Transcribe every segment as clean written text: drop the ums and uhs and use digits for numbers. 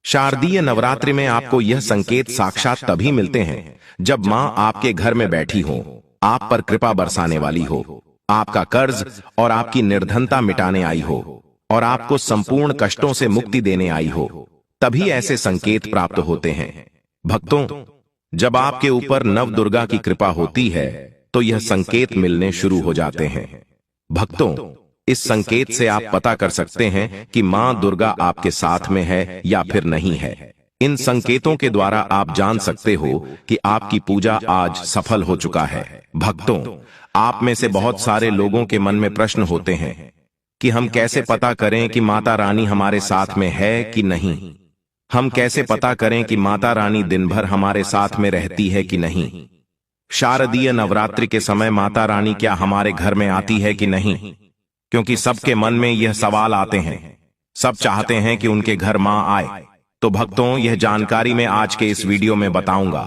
शारदीय नवरात्रि में आपको यह संकेत साक्षात तभी मिलते हैं जब मां आपके घर में बैठी हो, आप पर कृपा बरसाने वाली हो, आपका कर्ज और आपकी निर्धनता मिटाने आई हो और आपको संपूर्ण कष्टों से मुक्ति देने आई हो। तभी ऐसे संकेत प्राप्त होते हैं। भक्तों, जब आपके ऊपर नव दुर्गा की कृपा होती है तो यह संकेत मिलने शुरू हो जाते हैं। भक्तों, इस संकेत से आप पता कर सकते हैं कि मां दुर्गा आपके साथ में है या फिर नहीं है। इन संकेतों के द्वारा आप जान सकते हो कि आपकी पूजा आज सफल हो चुका है। भक्तों, आप में से बहुत सारे लोगों के मन में प्रश्न होते हैं कि हम कैसे पता करें कि माता रानी हमारे साथ में है कि नहीं। हम कैसे पता करें कि माता रानी दिन भर हमारे साथ में रहती है कि नहीं। शारदीय नवरात्रि के समय माता रानी क्या हमारे घर में आती है कि नहीं, क्योंकि सबके मन में यह सवाल आते हैं। सब चाहते हैं कि उनके घर मां आए। तो भक्तों, यह जानकारी मैं आज के इस वीडियो में बताऊंगा।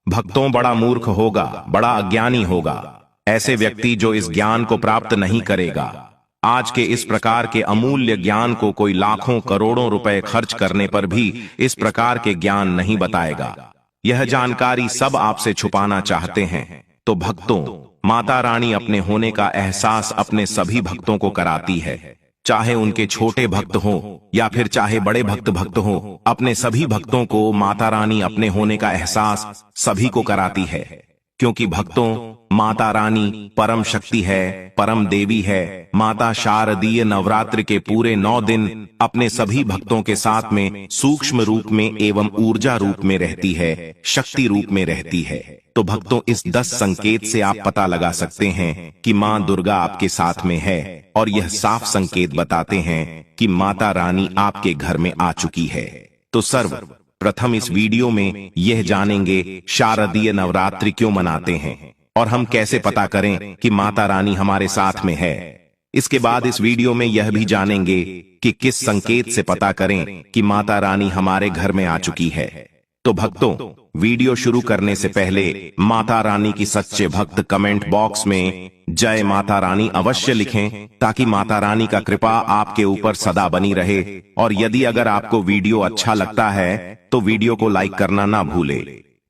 भक्तों, बड़ा मूर्ख होगा, बड़ा अज्ञानी होगा ऐसे व्यक्ति जो इस ज्ञान को प्राप्त नहीं करेगा। आज के इस प्रकार के अमूल्य ज्ञान को कोई लाखों करोड़ों रुपए खर्च करने पर भी इस प्रकार के ज्ञान नहीं बताएगा। यह जानकारी सब आपसे छुपाना चाहते हैं। तो भक्तों, माता रानी अपने होने का एहसास अपने सभी भक्तों को कराती है, चाहे उनके छोटे भक्त हों या फिर चाहे बड़े भक्त हों। अपने सभी भक्तों को माता रानी अपने होने का एहसास सभी को कराती है, क्योंकि भक्तों, माता रानी परम शक्ति है, परम देवी है। माता शारदीय नवरात्रि के पूरे 9 दिन अपने सभी भक्तों के साथ में सूक्ष्म रूप में एवं ऊर्जा रूप में रहती है, शक्ति रूप में रहती है। तो भक्तों, इस 10 संकेत से आप पता लगा सकते हैं कि मां दुर्गा आपके साथ में है, और यह साफ संकेत बताते हैं कि माता रानी आपके घर में आ चुकी है। तो सर्वप्रथम इस वीडियो में यह जानेंगे शारदीय नवरात्रि क्यों मनाते हैं और हम कैसे पता करें कि माता रानी हमारे साथ में है। इसके बाद इस वीडियो में यह भी जानेंगे कि किस संकेत से पता करें कि माता रानी हमारे घर में आ चुकी है। तो भक्तों, वीडियो शुरू करने से पहले माता रानी की सच्चे भक्त कमेंट बॉक्स में जय माता रानी अवश्य लिखें, ताकि माता रानी का कृपा आपके ऊपर सदा बनी रहे। और यदि अगर आपको वीडियो अच्छा लगता है तो वीडियो को लाइक करना ना भूले।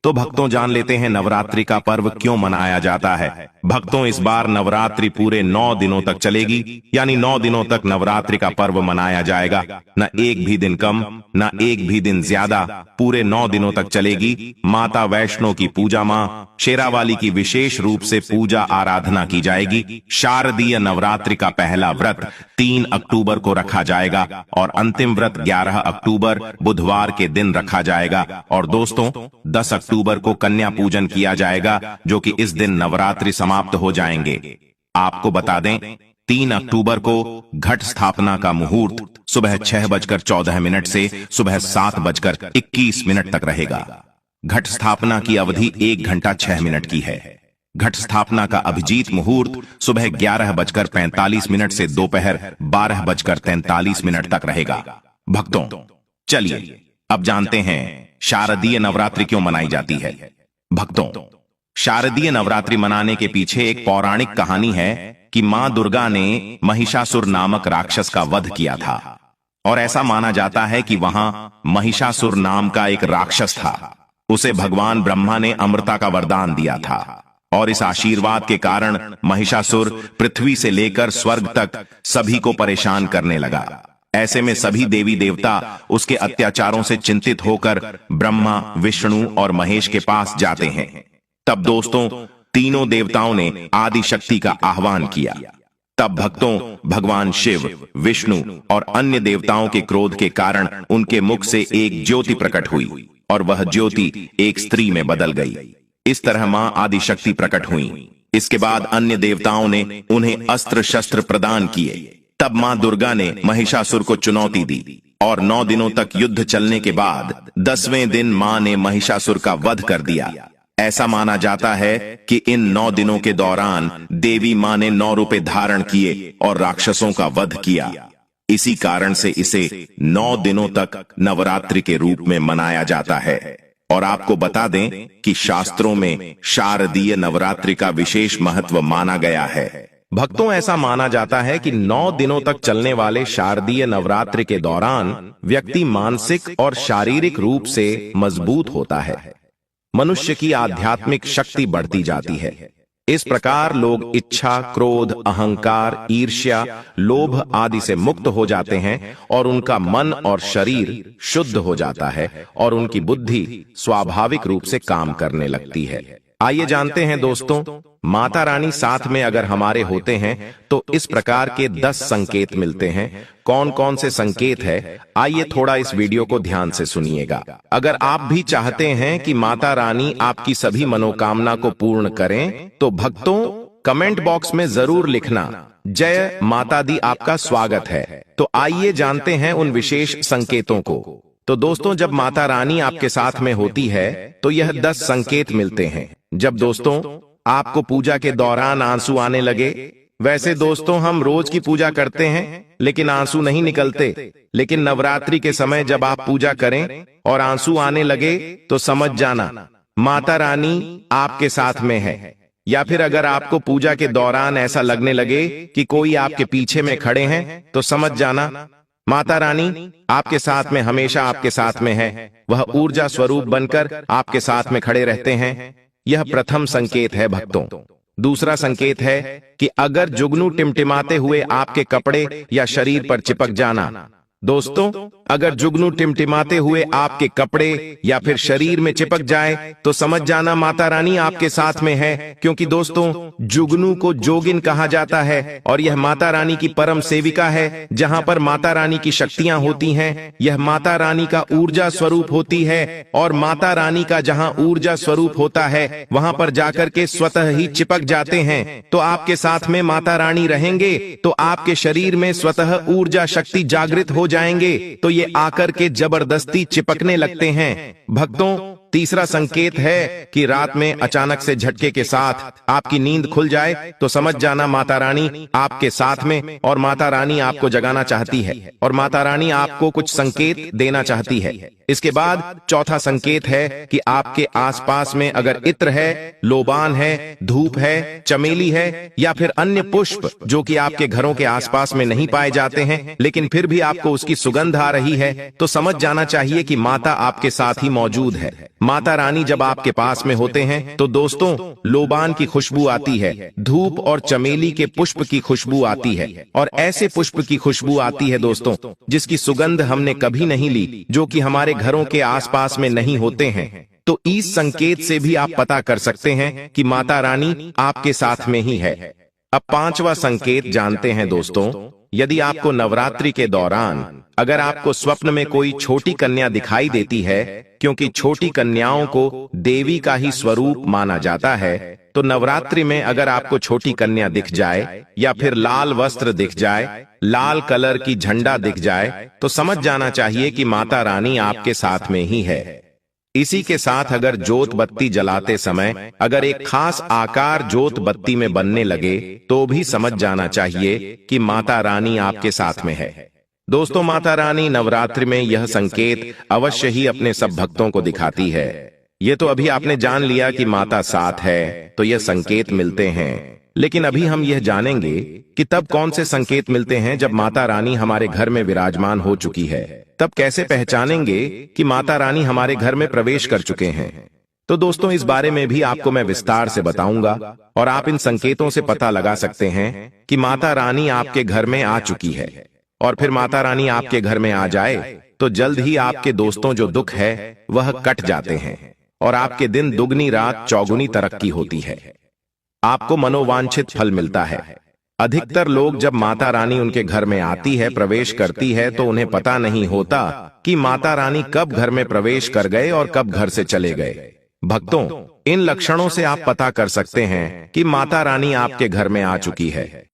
तो भक्तों, जान लेते हैं नवरात्रि का पर्व क्यों मनाया जाता है। भक्तों, इस बार नवरात्रि पूरे 9 दिनों तक चलेगी, यानी 9 दिनों तक नवरात्रि का पर्व मनाया जाएगा। न एक भी दिन कम, न एक भी दिन ज्यादा, पूरे 9 दिनों तक चलेगी। माता वैष्णो की पूजा, मां शेरावाली की विशेष रूप से पूजा आराधना की जाएगी। शारदीय नवरात्रि का पहला व्रत 3 अक्टूबर को रखा जाएगा और अंतिम व्रत 11 अक्टूबर बुधवार के दिन रखा जाएगा। और दोस्तों, 10 अक्टूबर को कन्या पूजन किया जाएगा, जो कि इस दिन नवरात्रि समाप्त हो जाएंगे। आपको बता दें, 3 अक्टूबर को घट स्थापना का मुहूर्त सुबह 6:14 से सुबह 7:21 तक रहेगा। घट स्थापना की अवधि 1 घंटा 6 मिनट की है। घट स्थापना का अभिजीत मुहूर्त सुबह 11:45 से दोपहर 12:43 तक रहेगा। भक्तों, चलिए अब जानते हैं शारदीय नवरात्रि क्यों मनाई जाती है। भक्तों, शारदीय नवरात्रि मनाने के पीछे एक पौराणिक कहानी है कि मां दुर्गा ने महिषासुर नामक राक्षस का वध किया था। और ऐसा माना जाता है कि वहां महिषासुर नाम का एक राक्षस था। उसे भगवान ब्रह्मा ने अमृता का वरदान दिया था, और इस आशीर्वाद के कारण महिषासुर पृथ्वी से लेकर स्वर्ग तक सभी को परेशान करने लगा। ऐसे में सभी देवी देवता उसके अत्याचारों से चिंतित होकर ब्रह्मा, विष्णु और महेश के पास जाते हैं। तब दोस्तों, तीनों देवताओं ने आदि शक्ति का आह्वान किया। तब भक्तों, भगवान शिव, विष्णु और अन्य देवताओं के क्रोध के कारण उनके मुख से एक ज्योति प्रकट हुई, और वह ज्योति एक स्त्री में बदल गई। इस तरह मां आदि शक्ति प्रकट हुई। इसके बाद अन्य देवताओं ने उन्हें अस्त्र शस्त्र प्रदान किए। तब मां दुर्गा ने महिषासुर को चुनौती दी, और 9 दिनों तक युद्ध चलने के बाद 10वें दिन मां ने महिषासुर का वध कर दिया। ऐसा माना जाता है कि इन 9 दिनों के दौरान देवी मां ने 9 रूप धारण किए और राक्षसों का वध किया। इसी कारण से इसे 9 दिनों तक नवरात्रि के रूप में मनाया जाता है। और आपको बता दें कि शास्त्रों में शारदीय नवरात्रि का विशेष महत्व माना गया है। भक्तों, ऐसा माना जाता है कि 9 दिनों तक चलने वाले शारदीय नवरात्रि के दौरान व्यक्ति मानसिक और शारीरिक रूप से मजबूत होता है। मनुष्य की आध्यात्मिक शक्ति बढ़ती जाती है। इस प्रकार लोग इच्छा, क्रोध, अहंकार, ईर्ष्या, लोभ आदि से मुक्त हो जाते हैं और उनका मन और शरीर शुद्ध हो जाता है और उनकी बुद्धि स्वाभाविक रूप से काम करने लगती है। आइए जानते हैं दोस्तों, माता रानी साथ में अगर हमारे होते हैं तो इस प्रकार के 10 संकेत मिलते हैं। कौन कौन से संकेत है, आइए थोड़ा इस वीडियो को ध्यान से सुनिएगा। अगर आप भी चाहते हैं कि माता रानी आपकी सभी मनोकामना को पूर्ण करें तो भक्तों कमेंट बॉक्स में जरूर लिखना, जय माता दी आपका स्वागत है। तो आइए जानते हैं उन विशेष संकेतों को। तो दोस्तों, जब माता रानी आपके साथ में होती है तो यह 10 संकेत मिलते हैं। जब दोस्तों आपको पूजा के दौरान आंसू आने लगे, वैसे दोस्तों हम रोज की पूजा करते हैं लेकिन आंसू नहीं निकलते, लेकिन नवरात्रि के समय जब आप पूजा करें और आंसू आने लगे तो समझ जाना माता रानी आपके साथ में है। या फिर अगर आपको पूजा के दौरान ऐसा लगने लगे कि कोई आपके पीछे में खड़े हैं तो समझ जाना माता रानी आपके साथ में, हमेशा आपके साथ में है। वह ऊर्जा स्वरूप बनकर आपके साथ में खड़े रहते हैं। यह प्रथम संकेत है भक्तों। दूसरा संकेत है कि अगर जुगनू टिमटिमाते हुए आपके कपड़े या शरीर पर चिपक जाना। दोस्तों, अगर जुगनू टिमटिमाते हुए आपके कपड़े या फिर शरीर में चिपक जाए तो समझ जाना माता रानी आपके साथ में है, क्योंकि दोस्तों जुगनू को जोगिन कहा जाता है और यह माता रानी की परम सेविका है। जहां पर माता रानी की शक्तियां होती हैं, यह माता रानी का ऊर्जा स्वरूप होती है और माता रानी का जहां ऊर्जा स्वरूप होता है वहां पर जाकर के स्वतः ही चिपक जाते हैं। तो आपके साथ में माता रानी रहेंगे तो आपके शरीर में स्वतः ऊर्जा शक्ति जागृत हो जाएंगे, तो ये आकर के जबरदस्ती चिपकने लगते हैं। भक्तों, तीसरा संकेत है कि रात में अचानक से झटके के साथ आपकी नींद खुल जाए तो समझ जाना माता रानी आपके साथ में और माता रानी आपको जगाना चाहती है और माता रानी आपको कुछ संकेत देना चाहती है। इसके बाद चौथा संकेत है कि आपके आसपास में अगर इत्र है, लोबान है, धूप है, चमेली है या फिर अन्य पुष्प जो कि आपके घरों के आसपास में नहीं पाए जाते हैं लेकिन फिर भी आपको उसकी सुगंध आ रही है तो समझ जाना चाहिए कि माता आपके साथ ही मौजूद है। माता रानी जब आपके पास में होते हैं तो दोस्तों लोबान की खुशबू आती है, धूप और चमेली के पुष्प की खुशबू आती है और ऐसे पुष्प की खुशबू आती है दोस्तों जिसकी सुगंध हमने कभी नहीं ली, जो कि हमारे घरों के आसपास में नहीं होते हैं। तो इस संकेत से भी आप पता कर सकते हैं कि माता रानी आपके साथ में ही है। अब पांचवा संकेत जानते हैं दोस्तों। यदि आपको नवरात्रि के दौरान अगर आपको स्वप्न में कोई छोटी कन्या दिखाई देती है, क्योंकि छोटी कन्याओं को देवी का ही स्वरूप माना जाता है, तो नवरात्रि में अगर आपको छोटी कन्या दिख जाए या फिर लाल वस्त्र दिख जाए, लाल कलर की झंडा दिख जाए तो समझ जाना चाहिए कि माता रानी आपके साथ में ही है। इसी के साथ अगर जोत बत्ती जलाते समय अगर एक खास आकार जोत बत्ती में बनने लगे तो भी समझ जाना चाहिए कि माता रानी आपके साथ में है। दोस्तों, माता रानी नवरात्रि में यह संकेत अवश्य ही अपने सब भक्तों को दिखाती है। ये तो अभी आपने जान लिया कि माता साथ है तो यह संकेत मिलते हैं, लेकिन अभी हम यह जानेंगे कि तब कौन से संकेत मिलते हैं जब माता रानी हमारे घर में विराजमान हो चुकी है। तब कैसे पहचानेंगे कि माता रानी हमारे घर में प्रवेश कर चुके हैं। तो दोस्तों, इस बारे में भी आपको मैं विस्तार से बताऊंगा और आप इन संकेतों से पता लगा सकते हैं कि माता रानी आपके घर में आ चुकी है। और फिर माता रानी आपके घर में आ जाए तो जल्द ही आपके दोस्तों जो दुख है वह कट जाते हैं और आपके दिन दुगनी रात चौगुनी तरक्की होती है। आपको मनोवांछित फल मिलता है। अधिकतर लोग जब माता रानी उनके घर में आती है, प्रवेश करती है, तो उन्हें पता नहीं होता कि माता रानी कब घर में प्रवेश कर गए और कब घर से चले गए। भक्तों, इन लक्षणों से आप पता कर सकते हैं कि माता रानी आपके घर में आ चुकी है।